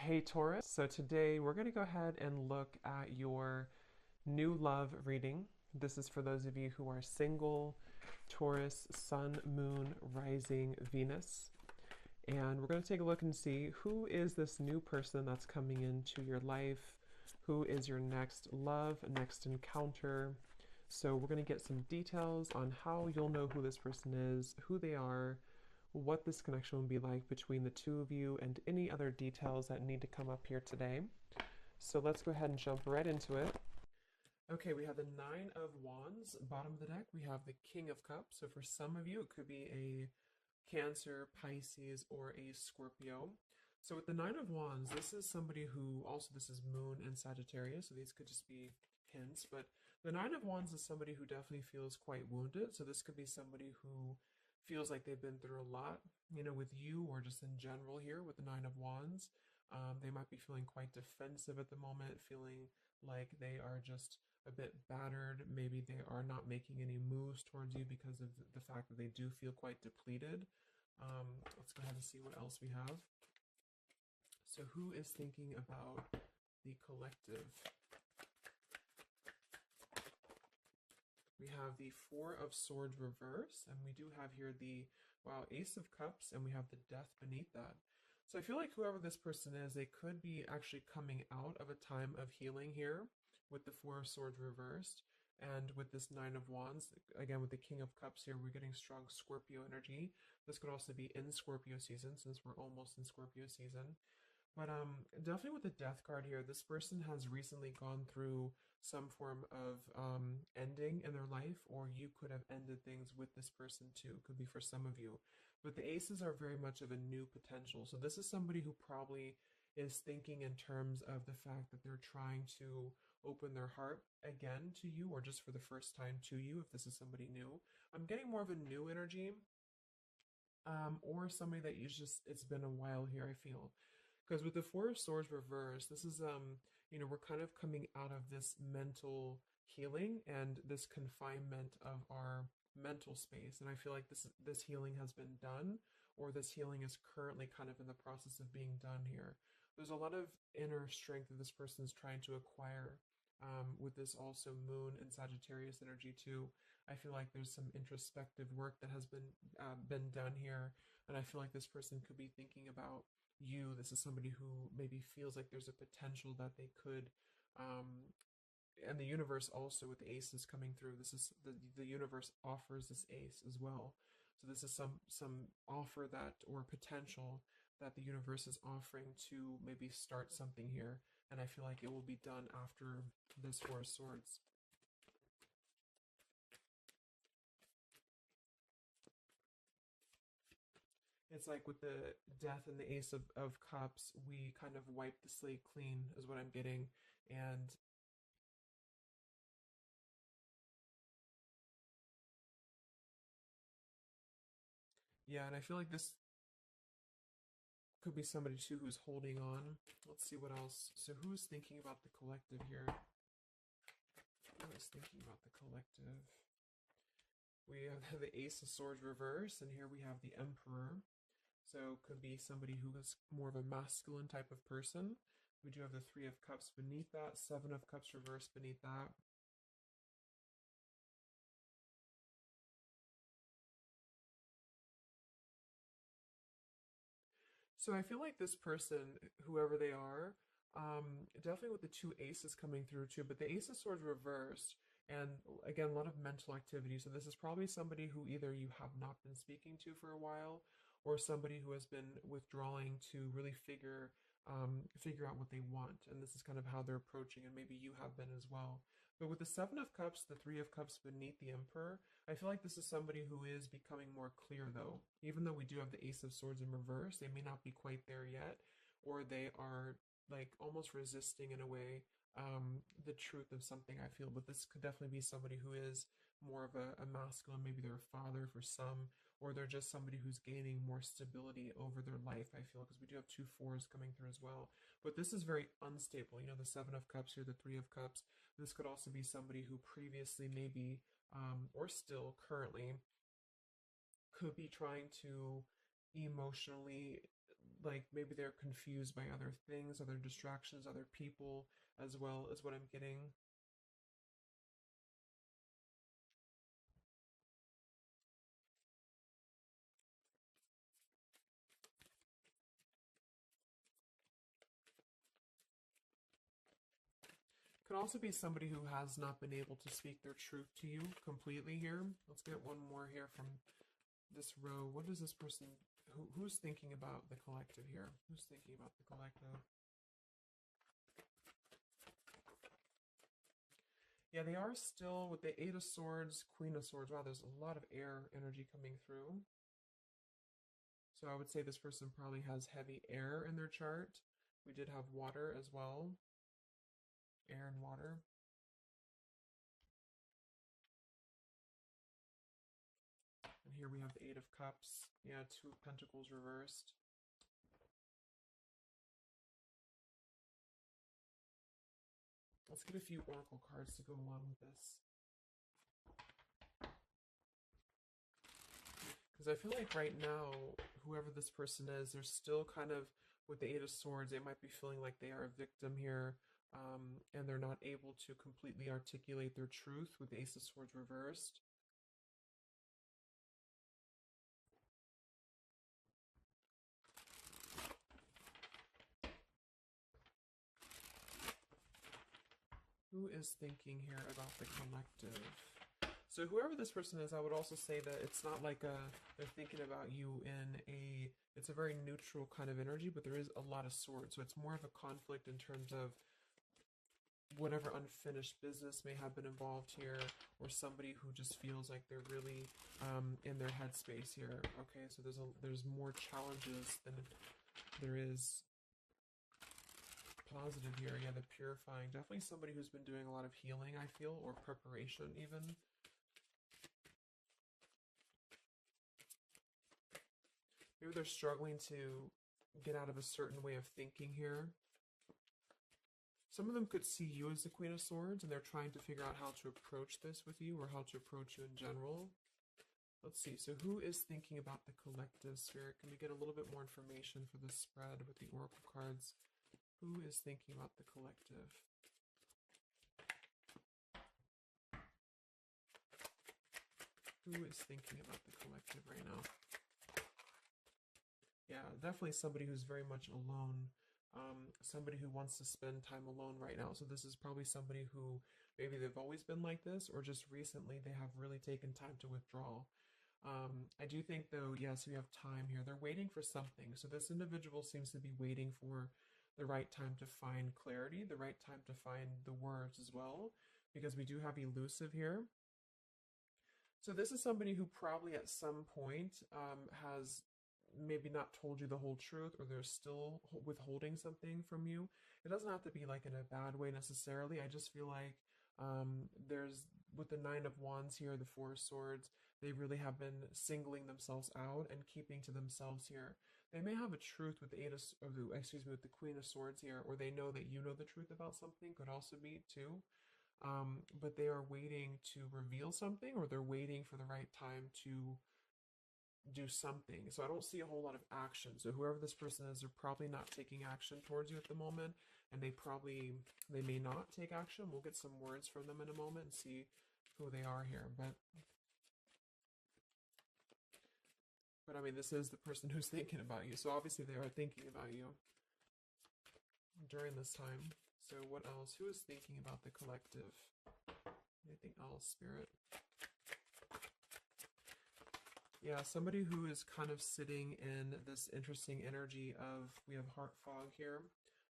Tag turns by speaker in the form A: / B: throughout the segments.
A: Hey Taurus, so today we're going to go ahead and look at your new love reading. This is for those of you who are single, Taurus, Sun, Moon, Rising, Venus. And we're going to take a look and see who is this new person that's coming into your life, who is your next love, next encounter. So we're going to get some details on how you'll know who this person is, who they are, what this connection will be like between the two of you, and any other details that need to come up here today. So let's go ahead and jump right into it. Okay, we have the Nine of Wands, bottom of the deck. We have the King of Cups. So for some of you, it could be a Cancer, Pisces, or a Scorpio. So with the Nine of Wands, this is somebody who, also this is Moon and Sagittarius, so these could just be hints, but the Nine of Wands is somebody who definitely feels quite wounded. So this could be somebody who feels like they've been through a lot, with you or just in general here with the Nine of Wands. They might be feeling quite defensive at the moment, feeling like they are just a bit battered. Maybe they are not making any moves towards you because of the fact that they do feel quite depleted. Let's go ahead and see what else we have. So who is thinking about the collective? We have the Four of Swords reverse, and we do have here the, wow, Ace of Cups, and we have the Death beneath that. So I feel like whoever this person is, they could be actually coming out of a time of healing here with the Four of Swords reversed. And with this Nine of Wands, again, with the King of Cups here, we're getting strong Scorpio energy. This could also be in Scorpio season, since we're almost in Scorpio season. But definitely with the Death card here, this person has recently gone through some form of ending in their life, or you could have ended things with this person too. Could be for some of you. But the Aces are very much of a new potential. So this is somebody who probably is thinking in terms of the fact that they're trying to open their heart again to you, or just for the first time to you, if this is somebody new. I'm getting more of a new energy, or somebody that you just, it's been a while here, I feel. Because with the Four of Swords reversed, this is, we're kind of coming out of this mental healing and this confinement of our mental space. And I feel like this healing has been done, or this healing is currently kind of in the process of being done here. There's a lot of inner strength that this person is trying to acquire. With this also Moon and Sagittarius energy too, I feel like there's some introspective work that has been done here, and I feel like this person could be thinking about you. This is somebody who maybe feels like there's a potential that they could, and the universe also with the aces coming through. This is the universe offers this ace as well. So this is some offer that, or potential that the universe is offering to maybe start something here. And I feel like it will be done after this Four of Swords. It's like with the Death and the Ace of Cups, we kind of wipe the slate clean, is what I'm getting. And yeah, and I feel like this could be somebody too who's holding on. Let's see what else. So who's thinking about the collective here? Who is thinking about the collective? We have the Ace of Swords reverse, and here we have the Emperor. So could be somebody who is more of a masculine type of person. We do have the Three of Cups beneath that, Seven of Cups reverse beneath that. So I feel like this person, whoever they are, definitely with the two aces coming through too, but the Ace of Swords reversed, and again, a lot of mental activity. So this is probably somebody who either you have not been speaking to for a while, or somebody who has been withdrawing to really figure out what they want. And this is kind of how they're approaching, and maybe you have been as well. But with the Seven of Cups, the Three of Cups beneath the Emperor, I feel like this is somebody who is becoming more clear, though. Even though we do have the Ace of Swords in reverse, they may not be quite there yet, or they are like almost resisting in a way the truth of something, I feel. But this could definitely be somebody who is more of a masculine. Maybe they're a father for some, or they're just somebody who's gaining more stability over their life, I feel, because we do have two fours coming through as well. But this is very unstable. The Seven of Cups here, the Three of Cups. This could also be somebody who previously maybe, or still currently, could be trying to emotionally like maybe they're confused by other things, other distractions, other people, as well as what I'm getting. Could also be somebody who has not been able to speak their truth to you completely here. Let's get one more here from this row. What is this person, who's thinking about the collective here? Who's thinking about the collective? Yeah, they are still with the Eight of Swords, Queen of Swords. Wow, there's a lot of air energy coming through. So I would say this person probably has heavy air in their chart. We did have water as well. Air and water. And here we have the Eight of Cups. Yeah, Two of Pentacles reversed. Let's get a few oracle cards to go along with this. Because I feel like right now, whoever this person is, they're still kind of, with the Eight of Swords, they might be feeling like they are a victim here, and they're not able to completely articulate their truth with the Ace of Swords reversed. Who is thinking here about the collective? So whoever this person is, I would also say that it's not like they're thinking about you in it's a very neutral kind of energy, but there is a lot of swords. So it's more of a conflict in terms of whatever unfinished business may have been involved here, or somebody who just feels like they're really in their headspace here. Okay, so there's more challenges than there is positive here. Yeah, the purifying. Definitely somebody who's been doing a lot of healing, I feel, or preparation even. Maybe they're struggling to get out of a certain way of thinking here. Some of them could see you as the Queen of Swords, and they're trying to figure out how to approach this with you, or how to approach you in general. Let's see. So who is thinking about the collective, Spirit? Can we get a little bit more information for this spread with the oracle cards? Who is thinking about the collective? Who is thinking about the collective right now? Yeah, definitely somebody who's very much alone. Somebody who wants to spend time alone right now. So this is probably somebody who maybe they've always been like this, or just recently they have really taken time to withdraw. I do think though, yes, we have time here. They're waiting for something. So this individual seems to be waiting for the right time to find clarity, the right time to find the words as well, because we do have elusive here. So this is somebody who probably at some point has maybe not told you the whole truth, or they're still withholding something from you. It doesn't have to be like in a bad way necessarily. I just feel like there's, with the Nine of Wands here, the Four of Swords, they really have been singling themselves out and keeping to themselves here. They may have a truth with the with the Queen of Swords here, or they know that you know the truth about something, could also be too. But they are waiting to reveal something, or they're waiting for the right time to do something. So I don't see a whole lot of action. So whoever this person is, they're probably not taking action towards you at the moment, and they may not take action. We'll get some words from them in a moment and see who they are here. But I mean, this is the person who's thinking about you. So obviously they are thinking about you during this time. So what else? Who is thinking about the collective? Anything else, Spirit? Yeah, somebody who is kind of sitting in this interesting energy of, we have heart fog here.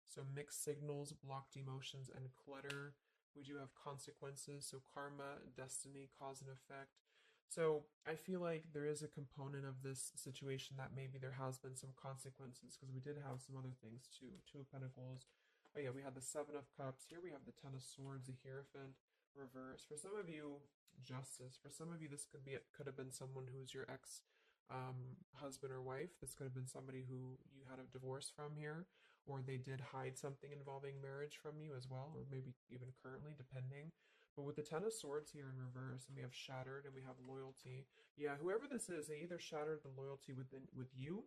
A: So mixed signals, blocked emotions, and clutter. We do have consequences, so karma, destiny, cause and effect. So I feel like there is a component of this situation that maybe there has been some consequences, because we did have some other things too. Two of Pentacles. Oh yeah, we had the Seven of Cups. Here we have the Ten of Swords, the Hierophant, reverse. For some of you, Justice. For some of you, this could have been someone who's your ex husband or wife. This could have been somebody who you had a divorce from here, or they did hide something involving marriage from you as well, or maybe even currently, depending. But with the Ten of Swords here in reverse, and we have shattered, and we have loyalty. Yeah, whoever this is, they either shattered the loyalty with you,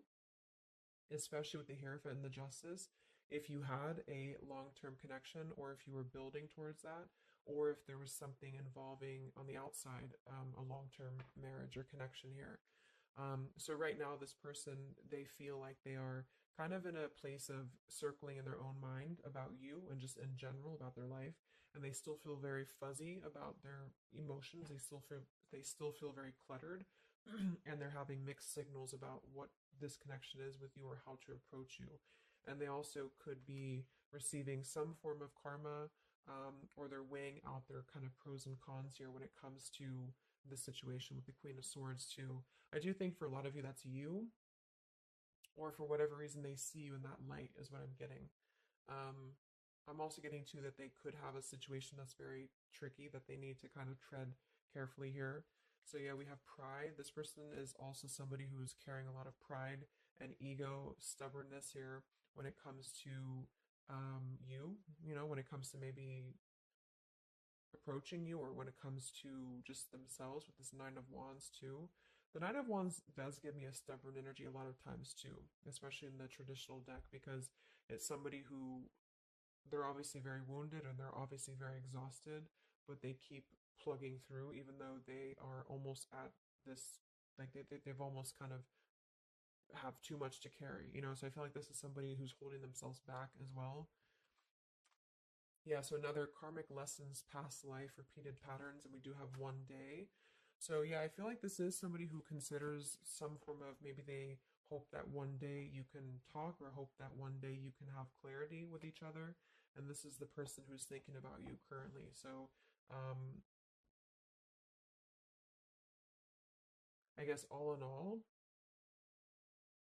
A: especially with the Hierophant and the Justice, if you had a long-term connection, or if you were building towards that, or if there was something involving on the outside, a long-term marriage or connection here. So right now, this person, they feel like they are kind of in a place of circling in their own mind about you and just in general about their life, and they still feel very fuzzy about their emotions. They still feel very cluttered, and they're having mixed signals about what this connection is with you or how to approach you. And they also could be receiving some form of karma, or they're weighing out their kind of pros and cons here when it comes to the situation with the Queen of Swords too. I do think for a lot of you that's you, or for whatever reason they see you in that light is what I'm getting. Um, I'm also getting to that they could have a situation that's very tricky that they need to kind of tread carefully here. So yeah, we have pride. This person is also somebody who's carrying a lot of pride and ego, stubbornness here when it comes to when it comes to maybe approaching you, or when it comes to just themselves with this Nine of Wands too. The Nine of Wands does give me a stubborn energy a lot of times too, especially in the traditional deck, because it's somebody who, they're obviously very wounded and they're obviously very exhausted, but they keep plugging through even though they are almost at this, like they've almost kind of have too much to carry, so I feel like this is somebody who's holding themselves back as well. Yeah, so another karmic lessons, past life, repeated patterns, and we do have one day. So yeah, I feel like this is somebody who considers some form of, maybe they hope that one day you can talk, or hope that one day you can have clarity with each other. And this is the person who's thinking about you currently. So um, I guess all in all,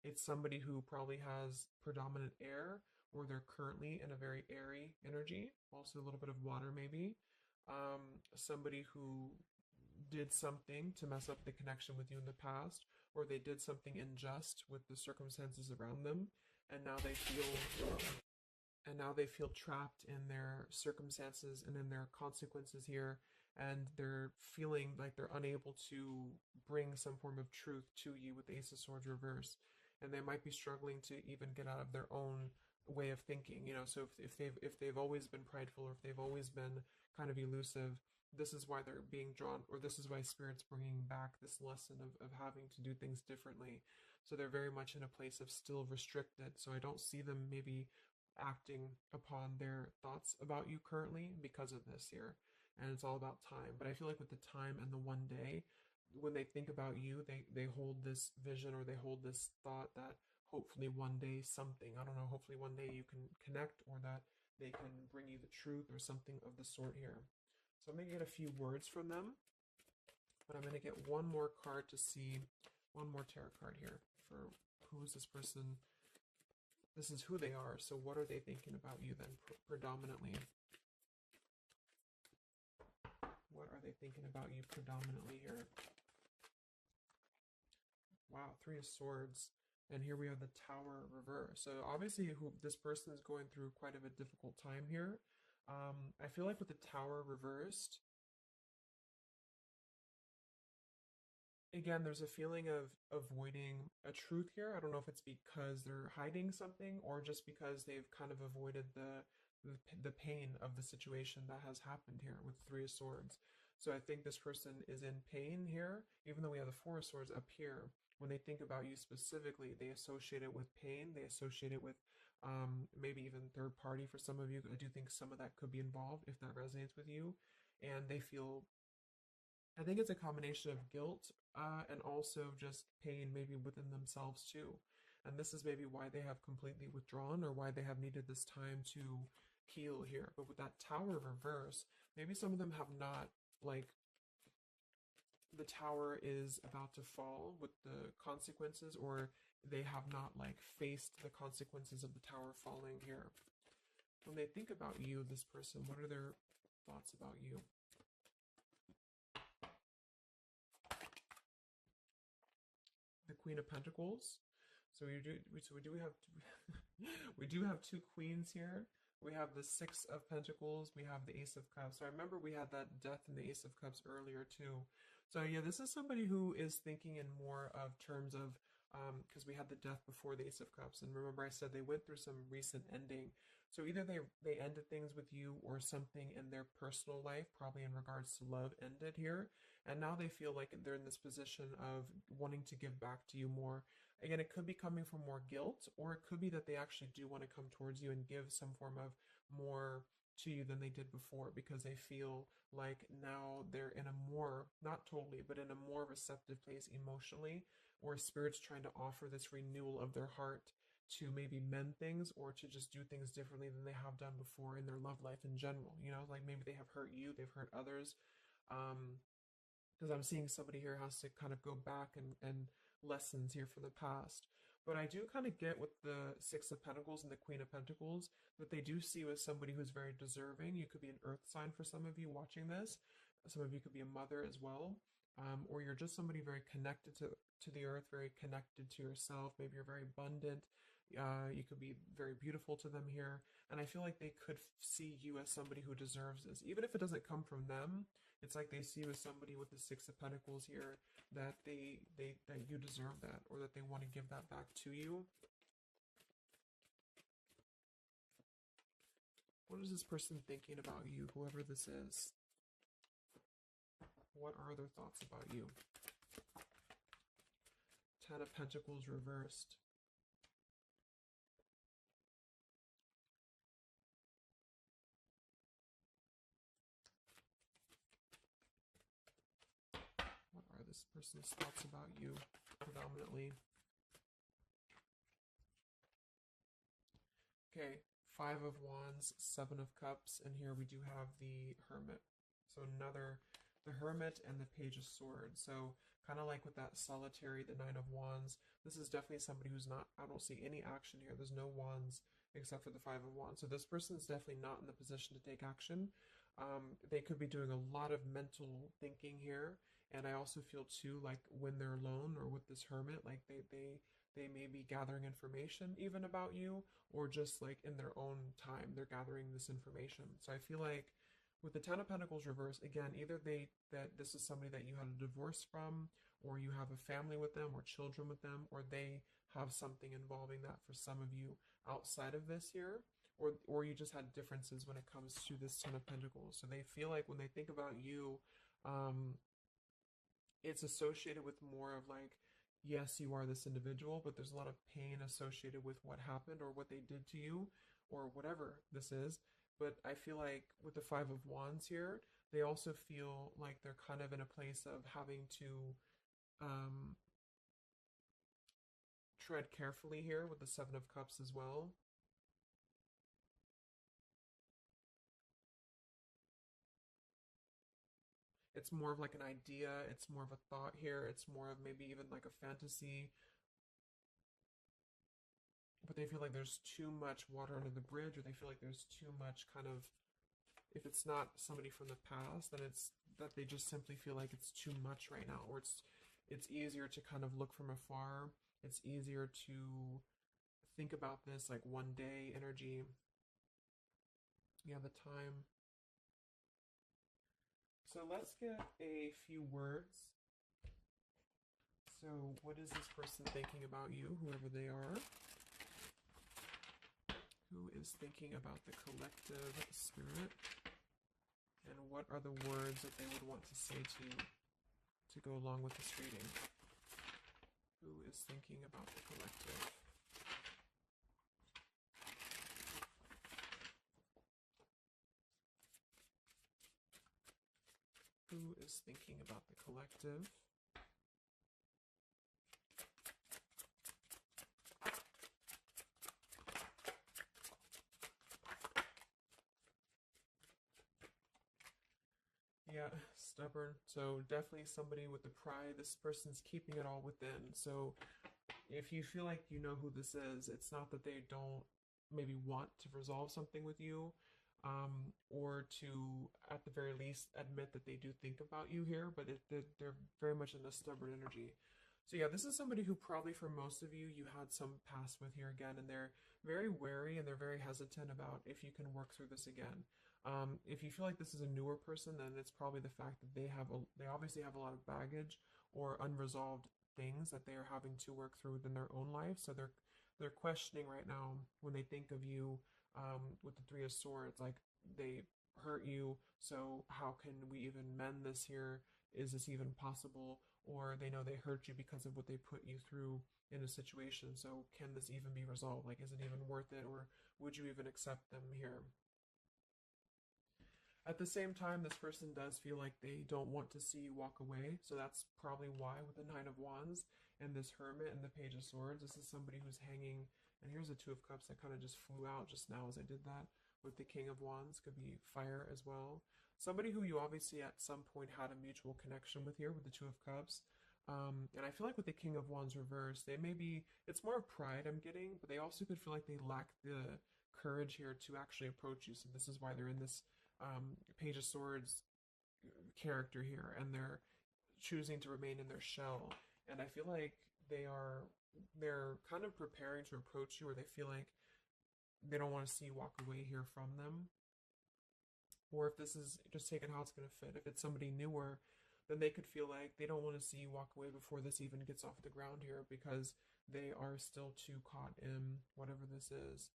A: it's somebody who probably has predominant air, or they're currently in a very airy energy, also a little bit of water maybe. Somebody who did something to mess up the connection with you in the past, or they did something unjust with the circumstances around them, and now they feel trapped in their circumstances and in their consequences here, and they're feeling like they're unable to bring some form of truth to you with the Ace of Swords reverse, and they might be struggling to even get out of their own way of thinking. So if they've always been prideful, or if they've always been kind of elusive, this is why they're being drawn, or this is why Spirit's bringing back this lesson of having to do things differently. So they're very much in a place of still restricted. So I don't see them maybe acting upon their thoughts about you currently because of this here. And it's all about time. But I feel like with the time and the one day, when they think about you, they hold this vision, or they hold this thought that hopefully one day something, I don't know, hopefully one day you can connect, or that they can bring you the truth or something of the sort here. So I'm going to get a few words from them, but I'm going to get one more card to see, one more tarot card here for who is this person. This is who they are. So what are they thinking about you then, predominantly? What are they thinking about you predominantly here? Wow, Three of Swords. And here we have the Tower reverse. So obviously this person is going through quite of a difficult time here. I feel like with the Tower reversed, again, there's a feeling of avoiding a truth here. I don't know if it's because they're hiding something, or just because they've kind of avoided the pain of the situation that has happened here with Three of Swords. So I think this person is in pain here, even though we have the Four of Swords up here. When they think about you specifically, they associate it with pain. They associate it with maybe even third party for some of you. I do think some of that could be involved if that resonates with you. And they feel, I think it's a combination of guilt, and also just pain maybe within themselves too. And this is maybe why they have completely withdrawn, or why they have needed this time to heal here. But with that Tower reverse, maybe some of them have not, like, the tower is about to fall with the consequences, or they have not like faced the consequences of the tower falling here. When they think about you, this person, what are their thoughts about you? The Queen of Pentacles. So we do have we do have two queens here. We have the Six of Pentacles. We have the Ace of Cups. So I remember we had that Death and the Ace of Cups earlier too. So yeah, this is somebody who is thinking in more of terms of because we had the death before the Ace of Cups. And remember I said they went through some recent ending. So either they ended things with you, or something in their personal life, probably in regards to love, ended here. And now they feel like they're in this position of wanting to give back to you more. Again, it could be coming from more guilt, or it could be that they actually do want to come towards you and give some form of more to you than they did before, because they feel like now they're in a more, not totally, but in a more receptive place emotionally, or spirit's trying to offer this renewal of their heart to maybe mend things, or to just do things differently than they have done before in their love life in general. You know, like maybe they have hurt you, they've hurt others. Because I'm seeing somebody here has to kind of go back and lessons here from the past. But I do kind of get with the Six of Pentacles and the Queen of Pentacles that they do see you as somebody who's very deserving. You could be an earth sign for some of you watching this. Some of you could be a mother as well. Or you're just somebody very connected to the earth, very connected to yourself. Maybe you're very abundant. You could be very beautiful to them here. And I feel like they could see you as somebody who deserves this. Even if it doesn't come from them, it's like they see you as somebody with the Six of Pentacles here, that that you deserve that, or that they want to give that back to you. What is this person thinking about you, whoever this is? What are their thoughts about you? Ten of Pentacles reversed. What are this person's thoughts about you, predominantly? Okay, Five of Wands, Seven of Cups, and here we do have the Hermit. So the Hermit and the Page of Swords. So kind of like with that solitary, the Nine of Wands, this is definitely somebody who's not, I don't see any action here. There's no wands except for the Five of Wands. So this person is definitely not in the position to take action. They could be doing a lot of mental thinking here. And I also feel too, like when they're alone or with this Hermit, like they may be gathering information even about you, or just like in their own time they're gathering this information. So I feel like with the Ten of Pentacles reverse, again, either that this is somebody that you had a divorce from, or you have a family with them, or children with them, or they have something involving that for some of you outside of this here, or you just had differences when it comes to this Ten of Pentacles. So they feel like when they think about you, it's associated with more of like, yes, you are this individual, but there's a lot of pain associated with what happened or what they did to you or whatever this is. But I feel like with the Five of Wands here, they also feel like they're kind of in a place of having to tread carefully here with the Seven of Cups as well. It's more of like an idea, it's more of a thought here, it's more of maybe even like a fantasy, but they feel like there's too much water under the bridge, or they feel like there's too much kind of, if it's not somebody from the past, then it's that they just simply feel like it's too much right now, or it's easier to kind of look from afar. It's easier to think about this like one day energy. Yeah, the time. So let's get a few words. So what is this person thinking about you, whoever they are? Who is thinking about the collective spirit? And what are the words that they would want to say to go along with this reading? Who is thinking about the collective? Who is thinking about the collective? Yeah, stubborn. So definitely somebody with the pride. This person's keeping it all within. So if you feel like you know who this is, it's not that they don't maybe want to resolve something with you, or to, at the very least, admit that they do think about you here, but they're very much in a stubborn energy. So yeah, this is somebody who probably for most of you, you had some past with here again, and they're very wary and they're very hesitant about if you can work through this again. If you feel like this is a newer person, then it's probably the fact that they obviously have a lot of baggage or unresolved things that they are having to work through within their own life. So they're questioning right now when they think of you, with the Three of Swords, like they hurt you. So how can we even mend this here? Is this even possible? Or they know they hurt you because of what they put you through in a situation. So can this even be resolved? Like, is it even worth it? Or would you even accept them here? At the same time, this person does feel like they don't want to see you walk away. So that's probably why, with the Nine of Wands and this Hermit and the Page of Swords, this is somebody who's hanging. And here's the Two of Cups that kind of just flew out just now as I did that. With the King of Wands, could be fire as well. Somebody who you obviously at some point had a mutual connection with here with the Two of Cups. And I feel like with the King of Wands reversed, they may be, it's more of pride I'm getting, but they also could feel like they lack the courage here to actually approach you. So this is why they're in this Page of Swords character here, and they're choosing to remain in their shell. And I feel like they're kind of preparing to approach you, or they feel like they don't want to see you walk away here from them. Or if this is just taking how it's going to fit, if it's somebody newer, then they could feel like they don't want to see you walk away before this even gets off the ground here, because they are still too caught in whatever this is.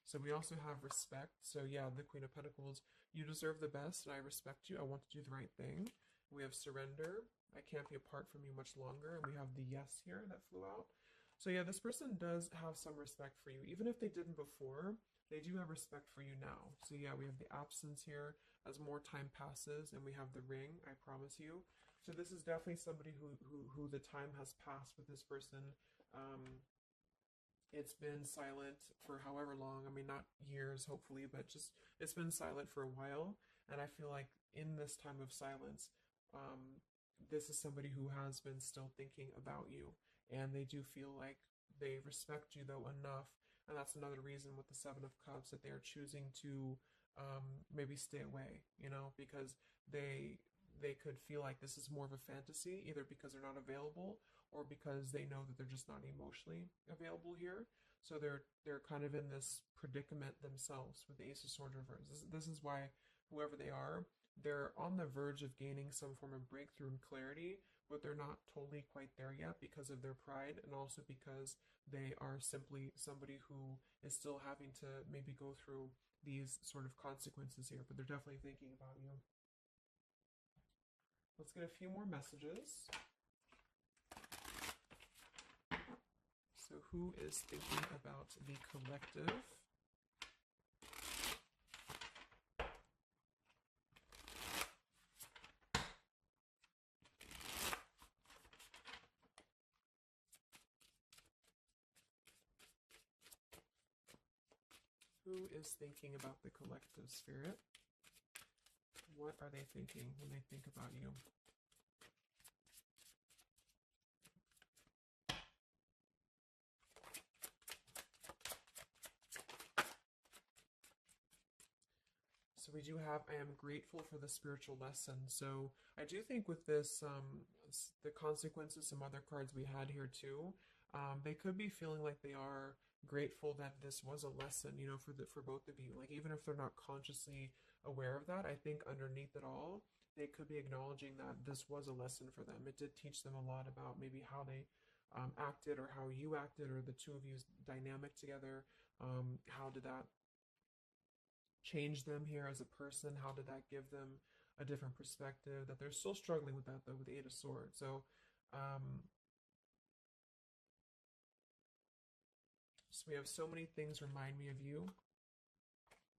A: So we also have respect. So yeah, the Queen of Pentacles, you deserve the best and I respect you. I want to do the right thing. We have surrender. I can't be apart from you much longer. And we have the yes here that flew out. So yeah, this person does have some respect for you. Even if they didn't before, they do have respect for you now. So yeah, we have the absence here as more time passes, and we have the ring, I promise you. So this is definitely somebody who the time has passed with this person. It's been silent for however long. I mean, not years, hopefully, but just it's been silent for a while. And I feel like in this time of silence, this is somebody who has been still thinking about you. And they do feel like they respect you, though, enough. And that's another reason with the Seven of Cups that they are choosing to maybe stay away, because they could feel like this is more of a fantasy, either because they're not available or because they know that they're just not emotionally available here. So they're kind of in this predicament themselves with the Ace of Swords reverse. This is why whoever they are, they're on the verge of gaining some form of breakthrough and clarity, but they're not totally quite there yet because of their pride, and also because they are simply somebody who is still having to maybe go through these sort of consequences here, but they're definitely thinking about you. Let's get a few more messages. So who is thinking about the collective? Who is thinking about the collective, Spirit? What are they thinking when they think about you? So we do have, I am grateful for the spiritual lesson. So I do think with this, the consequences, some other cards we had here too, they could be feeling like they are grateful that this was a lesson, for both of you. Like, even if they're not consciously aware of that, I think underneath it all, they could be acknowledging that this was a lesson for them. It did teach them a lot about maybe how they acted, or how you acted, or the two of you's dynamic together. How did that change them here as a person? How did that give them a different perspective? That they're still struggling with that, though, with the Eight of Swords. So we have so many things remind me of you.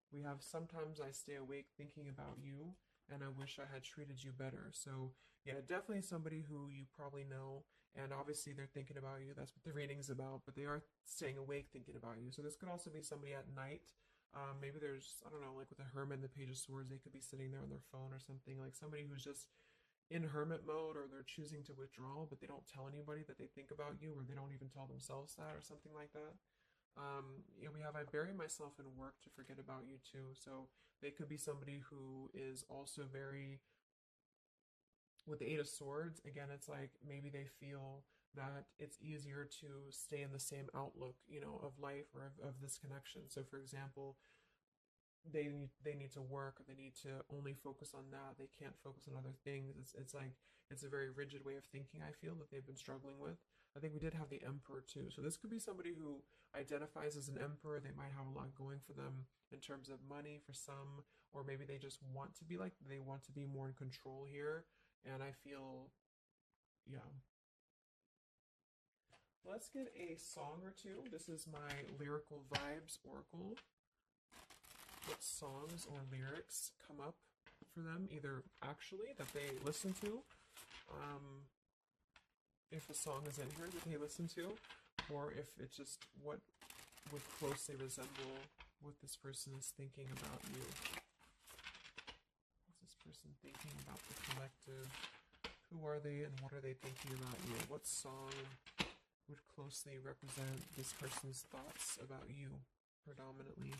A: We have sometimes I stay awake thinking about you, and I wish I had treated you better. So yeah, definitely somebody who you probably know, and obviously they're thinking about you. That's what the reading's about, but they are staying awake thinking about you. So this could also be somebody at night. Maybe there's, I don't know, like with the Hermit and the Page of Swords, they could be sitting there on their phone or something, like somebody who's just in hermit mode, or they're choosing to withdraw, but they don't tell anybody that they think about you, or they don't even tell themselves that, or something like that. We have, I bury myself in work to forget about you too. So they could be somebody who is also very, with the Eight of Swords, again, it's like maybe they feel that it's easier to stay in the same outlook, of life, or of this connection. So for example, they need to work, or they need to only focus on that. They can't focus on other things. It's like it's a very rigid way of thinking, I feel, that they've been struggling with. I think we did have the Emperor too. So this could be somebody who identifies as an emperor. They might have a lot going for them in terms of money for some, or maybe they just want to be like, they want to be more in control here. And I feel, yeah. Let's get a song or two. This is my Lyrical Vibes Oracle. What songs or lyrics come up for them, either actually that they listen to, if a song is in here that they listen to, or if it's just what would closely resemble what this person is thinking about you. What's this person thinking about the collective? Who are they and what are they thinking about you? What song would closely represent this person's thoughts about you predominantly?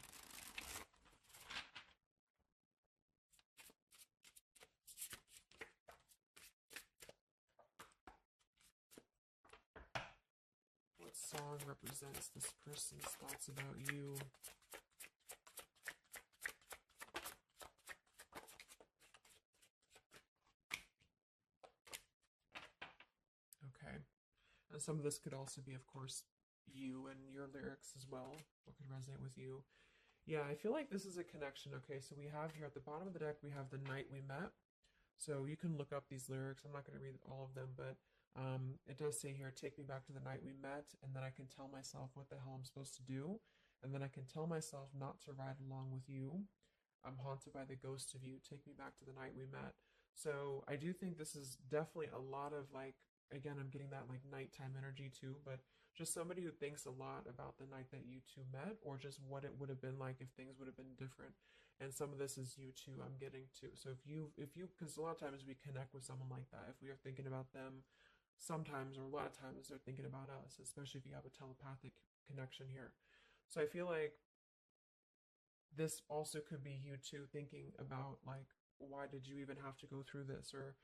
A: What song represents this person's thoughts about you? Okay. And some of this could also be, of course, you and your lyrics as well. What could resonate with you? Yeah, I feel like this is a connection. Okay, so we have here at the bottom of the deck, we have The Night We Met. So you can look up these lyrics. I'm not going to read all of them, but it does say here, take me back to the night we met, and then I can tell myself what the hell I'm supposed to do, and then I can tell myself not to ride along with you. I'm haunted by the ghost of you. Take me back to the night we met. So I do think this is definitely a lot of like, again, I'm getting that like nighttime energy too, but just somebody who thinks a lot about the night that you two met, or just what it would have been like if things would have been different. And some of this is you too, I'm getting to. So if you, because a lot of times we connect with someone like that. If we are thinking about them, sometimes, or a lot of times, they're thinking about us, especially if you have a telepathic connection here. So I feel like this also could be you too thinking about like, why did you even have to go through this? Or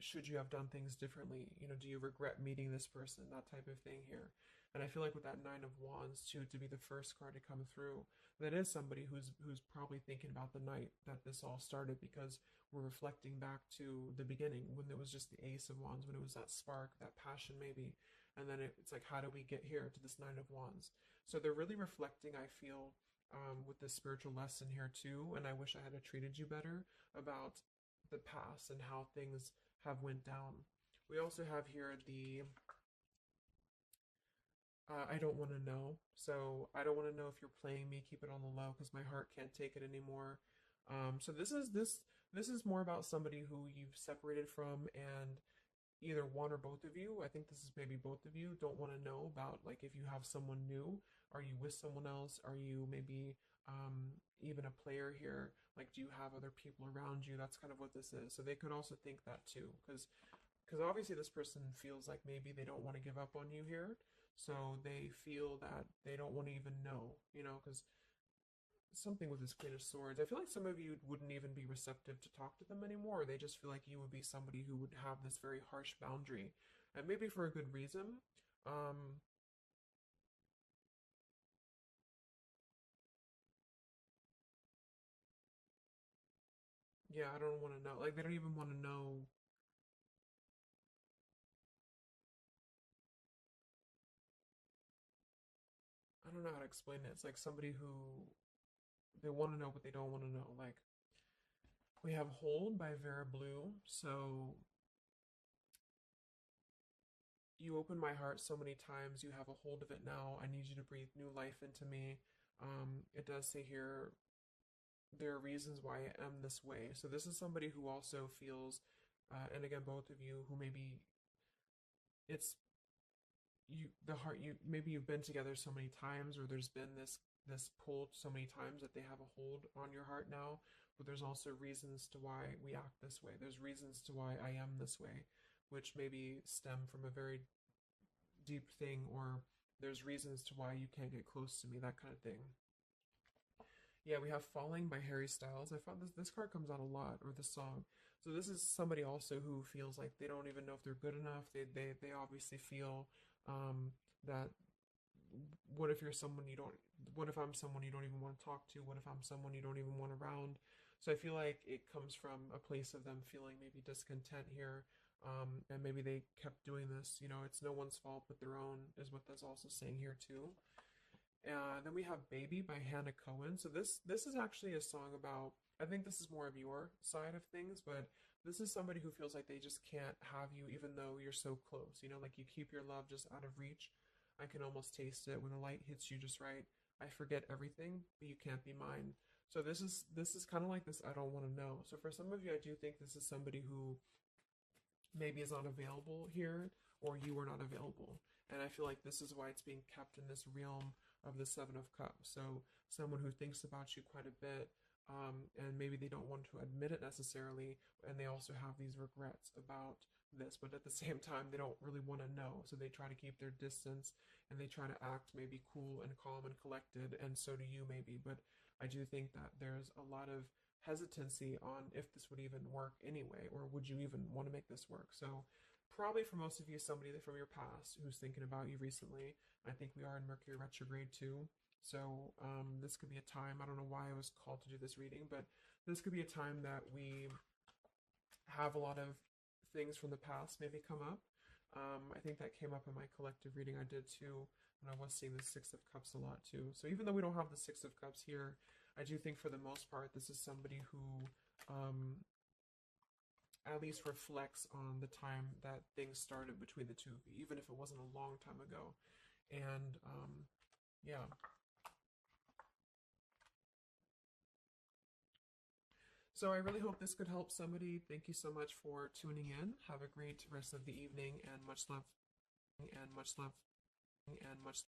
A: should you have done things differently? You know, do you regret meeting this person? That type of thing here. And I feel like with that Nine of Wands too, to be the first card to come through, that is somebody who's probably thinking about the night that this all started, because we're reflecting back to the beginning when it was just the Ace of Wands, when it was that spark, that passion maybe. And then it's like, how do we get here to this Nine of Wands? So they're really reflecting, I feel, with this spiritual lesson here too. And I wish I had treated you better about the past and how things have went down. We also have here the I don't want to know. So I don't want to know if you're playing me. Keep it on the low because my heart can't take it anymore. So this is more about somebody who you've separated from, and either one or both of you, I think this is maybe both of you, don't want to know about, like, if you have someone new. Are you with someone else? Are you maybe even a player here? Like, do you have other people around you? That's kind of what this is. So they could also think that too, because obviously this person feels like maybe they don't want to give up on you here. So they feel that they don't want to even know, you know, because something with this Queen of Swords, I feel like some of you wouldn't even be receptive to talk to them anymore. They just feel like you would be somebody who would have this very harsh boundary, and maybe for a good reason. Um, yeah, I don't want to know. Like, they don't even want to know. I don't know how to explain it. It's like somebody who they want to know, but they don't want to know. Like, we have Hold by Vera Blue. So you open my heart so many times. You have a hold of it now. I need you to breathe new life into me. It does say here, there are reasons why I am this way. So this is somebody who also feels, and again, both of you who maybe it's you, the heart, you maybe you've been together so many times, or there's been this pull so many times that they have a hold on your heart now. But there's also reasons to why we act this way. There's reasons to why I am this way, which maybe stem from a very deep thing, or there's reasons to why you can't get close to me, that kind of thing. Yeah, we have Falling by Harry Styles. I found this card comes out a lot, or this song. So this is somebody also who feels like they don't even know if they're good enough. They obviously feel that what if you're someone you don't, what if I'm someone you don't even want to talk to? What if I'm someone you don't even want around? So I feel like it comes from a place of them feeling maybe discontent here. And maybe they kept doing this. You know, it's no one's fault but their own, is what that's also saying here too. Then we have Baby by Hannah Cohen. So this is actually a song about, I think this is more of your side of things, but this is somebody who feels like they just can't have you even though you're so close. You know, like you keep your love just out of reach. I can almost taste it when the light hits you just right. I forget everything, but you can't be mine. So this is kind of like this I don't want to know. So for some of you, I do think this is somebody who maybe is not available here, or you are not available. And I feel like this is why it's being kept in this realm of the Seven of Cups. So someone who thinks about you quite a bit, and maybe they don't want to admit it necessarily, and they also have these regrets about this, but at the same time, they don't really want to know. So they try to keep their distance, and they try to act maybe cool and calm and collected, and so do you maybe. But I do think that there's a lot of hesitancy on if this would even work anyway, or would you even want to make this work. So probably for most of you, somebody from your past who's thinking about you recently. I think we are in Mercury retrograde too. So this could be a time, I don't know why I was called to do this reading, but this could be a time that we have a lot of things from the past maybe come up. I think that came up in my collective reading I did too, and I was seeing the Six of Cups a lot too. So even though we don't have the Six of Cups here, I do think for the most part this is somebody who at least reflects on the time that things started between the two of you, even if it wasn't a long time ago. And yeah. So I really hope this could help somebody. Thank you so much for tuning in. Have a great rest of the evening, and much love, and much love, and much